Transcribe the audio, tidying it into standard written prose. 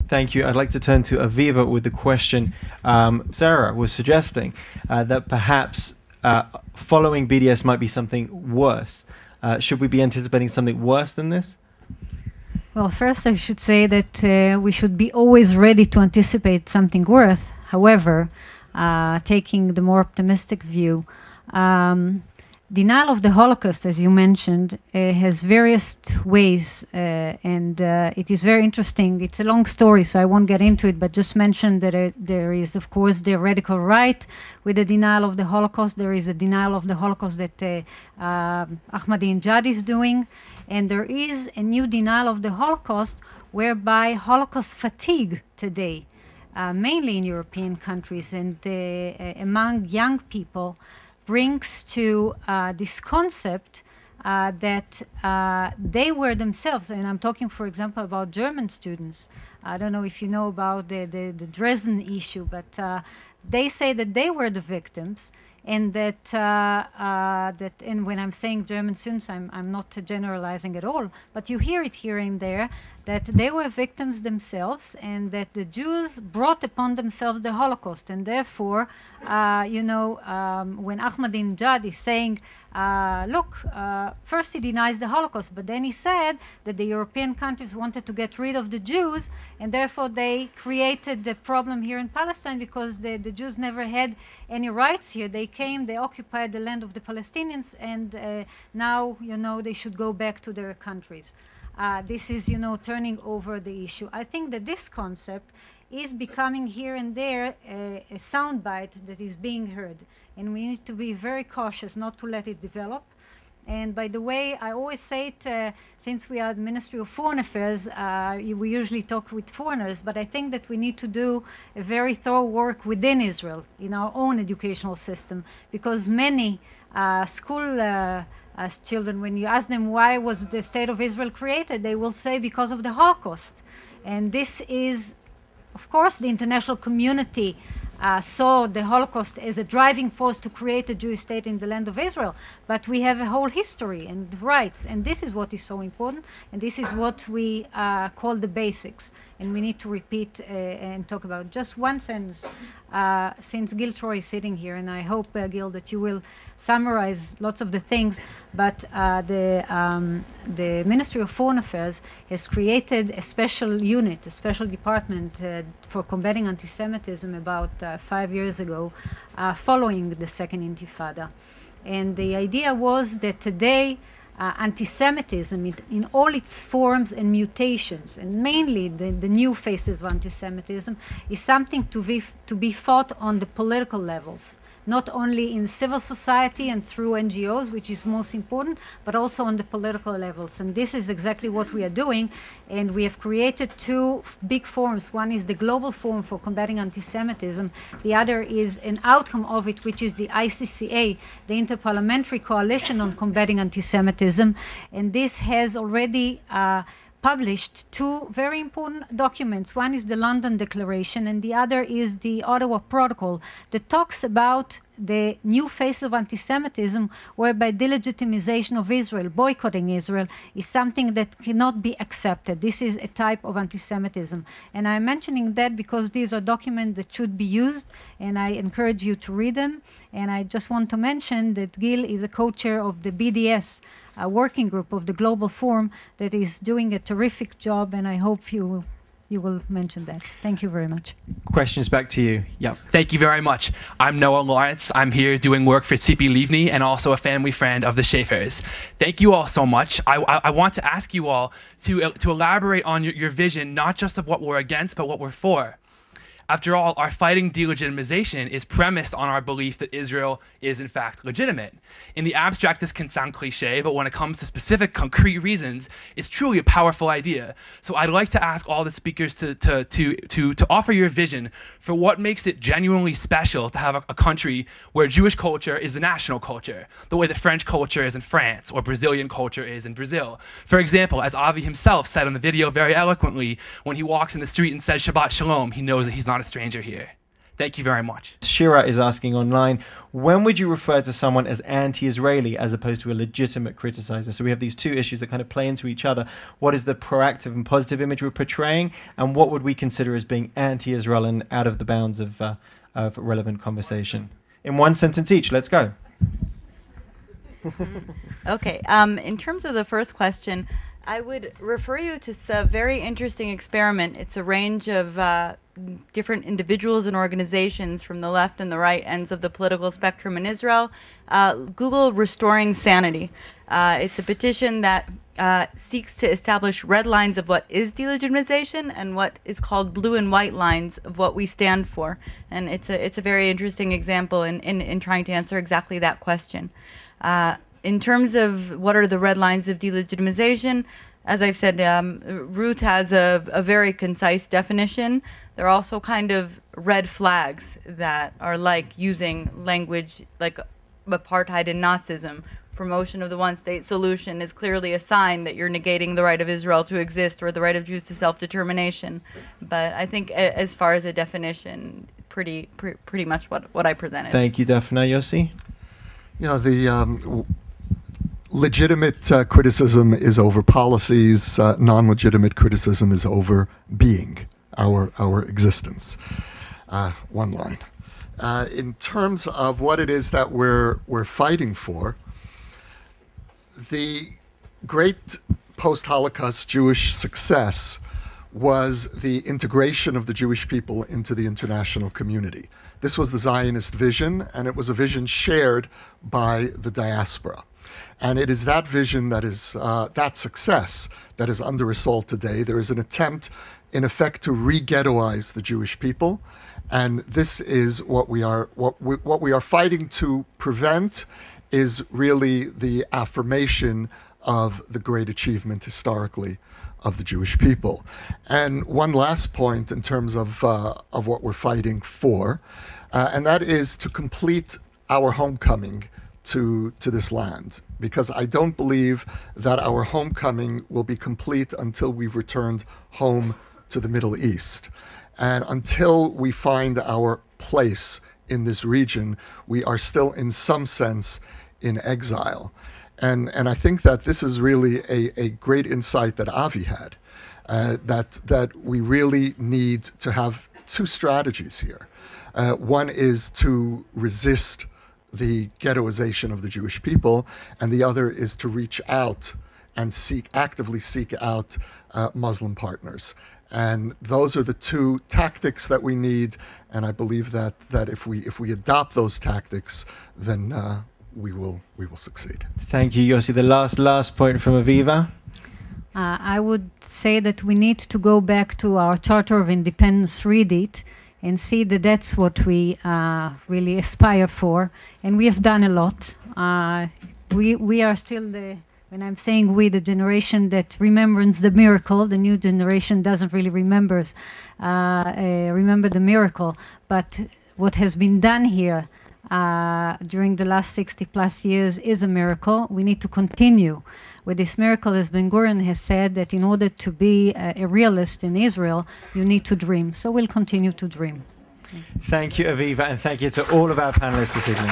Thank you. I'd like to turn to Aviva with the question. Sarah was suggesting that perhaps following BDS might be something worse. Should we be anticipating something worse than this? Well, first I should say that we should be always ready to anticipate something worse. However, taking the more optimistic view, denial of the Holocaust, as you mentioned, has various ways, and it is very interesting. It's a long story, so I won't get into it, but just mention that there is, of course, the radical right with the denial of the Holocaust. There is a denial of the Holocaust that Ahmadinejad is doing, and there is a new denial of the Holocaust whereby Holocaust fatigue today, mainly in European countries and among young people, brings to this concept that they were themselves, and I'm talking, for example, about German students. I don't know if you know about the Dresden issue, but they say that they were the victims, and that and when I'm saying German students, I'm not generalizing at all, but you hear it here and there, that they were victims themselves, and that the Jews brought upon themselves the Holocaust, and therefore, you know, when Ahmadinejad is saying, look, first he denies the Holocaust, but then he said that the European countries wanted to get rid of the Jews, and therefore they created the problem here in Palestine because the Jews never had any rights here. They came, they occupied the land of the Palestinians, and now, you know, they should go back to their countries. This is, you know, turning over the issue. I think that this concept is becoming here and there a soundbite that is being heard. And we need to be very cautious not to let it develop. And by the way, I always say it, since we are the Ministry of Foreign Affairs, we usually talk with foreigners, but I think that we need to do a very thorough work within Israel, in our own educational system, because many school as children, when you ask them why was the State of Israel created, they will say because of the Holocaust. And this is, of course, the international community saw the Holocaust as a driving force to create a Jewish state in the land of Israel. But we have a whole history and rights, and this is what is so important, and this is what we call the basics. And we need to repeat and talk about. Just one sentence, since Gil Troy is sitting here, and I hope, Gil, that you will summarize lots of the things, but the Ministry of Foreign Affairs has created a special unit, a special department for combating anti-Semitism about 5 years ago, following the Second Intifada. And the idea was that today, anti-Semitism in all its forms and mutations, and mainly the new faces of anti-Semitism, is something to be fought on the political levels, not only in civil society and through NGOs, which is most important, but also on the political levels. And this is exactly what we are doing. And we have created two big forums. One is the Global Forum for Combating Anti-Semitism. The other is an outcome of it, which is the ICCA, the Interparliamentary Coalition on Combating Anti-Semitism. And this has already published two very important documents. One is the London Declaration, and the other is the Ottawa Protocol that talks about the new face of anti-Semitism, whereby delegitimization of Israel, boycotting Israel, is something that cannot be accepted. This is a type of anti-Semitism. And I'm mentioning that because these are documents that should be used, and I encourage you to read them. And I just want to mention that Gil is a co-chair of the BDS, a working group of the Global Forum that is doing a terrific job, and I hope you will mention that. Thank you very much. Questions back to you. Yeah. Thank you very much. I'm Noah Lawrence. I'm here doing work for Tzipi Livni and also a family friend of the Schaefers. Thank you all so much. I want to ask you all to elaborate on your vision, not just of what we're against, but what we're for. After all, our fighting delegitimization is premised on our belief that Israel is, in fact, legitimate. In the abstract, this can sound cliche, but when it comes to specific, concrete reasons, it's truly a powerful idea. So I'd like to ask all the speakers to offer your vision for what makes it genuinely special to have a country where Jewish culture is the national culture, the way that French culture is in France, or Brazilian culture is in Brazil. For example, as Avi himself said in the video very eloquently, when he walks in the street and says Shabbat Shalom, he knows that he's not a stranger here. Thank you very much. Shira is asking online, when would you refer to someone as anti-Israeli as opposed to a legitimate criticizer? So we have these two issues that kind of play into each other. What is the proactive and positive image we're portraying, and what would we consider as being anti-Israel and out of the bounds of relevant conversation? In one sentence each, let's go. Okay, in terms of the first question, I would refer you to a very interesting experiment. It's a range of different individuals and organizations from the left and the right ends of the political spectrum in Israel. Google Restoring Sanity. It's a petition that seeks to establish red lines of what is delegitimization and what is called blue and white lines of what we stand for. And it's a very interesting example in trying to answer exactly that question. In terms of what are the red lines of delegitimization, as I've said, Ruth has a very concise definition. There are also kind of red flags that are like using language like apartheid and Nazism. Promotion of the one-state solution is clearly a sign that you're negating the right of Israel to exist or the right of Jews to self-determination. But I think as far as a definition, pretty much what I presented. Thank you, Daphne. Yossi? You know, the legitimate criticism is over policies, non-legitimate criticism is over being, our existence. One line. In terms of what it is that we're fighting for, the great post-Holocaust Jewish success was the integration of the Jewish people into the international community. This was the Zionist vision, and it was a vision shared by the diaspora. And it is that vision that is, that success that is under assault today. There is an attempt, in effect, to re-ghettoize the Jewish people. And this is what we are fighting to prevent, is really the affirmation of the great achievement historically of the Jewish people. And one last point in terms of what we're fighting for, and that is to complete our homecoming to this land, because I don't believe that our homecoming will be complete until we've returned home to the Middle East. And until we find our place in this region, we are still in some sense in exile. And I think that this is really a great insight that Avi had, that we really need to have two strategies here. One is to resist the ghettoization of the Jewish people, and the other is to reach out and actively seek out Muslim partners. And those are the two tactics that we need, and I believe that if we adopt those tactics, then we will succeed. Thank you, Yossi. The last point from Aviva. I would say that we need to go back to our Charter of Independence, read it, and see that that's what we really aspire for. And we have done a lot. We are still when I'm saying we, the generation that remembers the miracle. The new generation doesn't really remember the miracle. But what has been done here during the last 60+ years is a miracle. We need to continue with this miracle, as Ben-Gurion has said, that in order to be a realist in Israel, you need to dream. So we'll continue to dream. Thank you, Aviva, and thank you to all of our panelists this evening.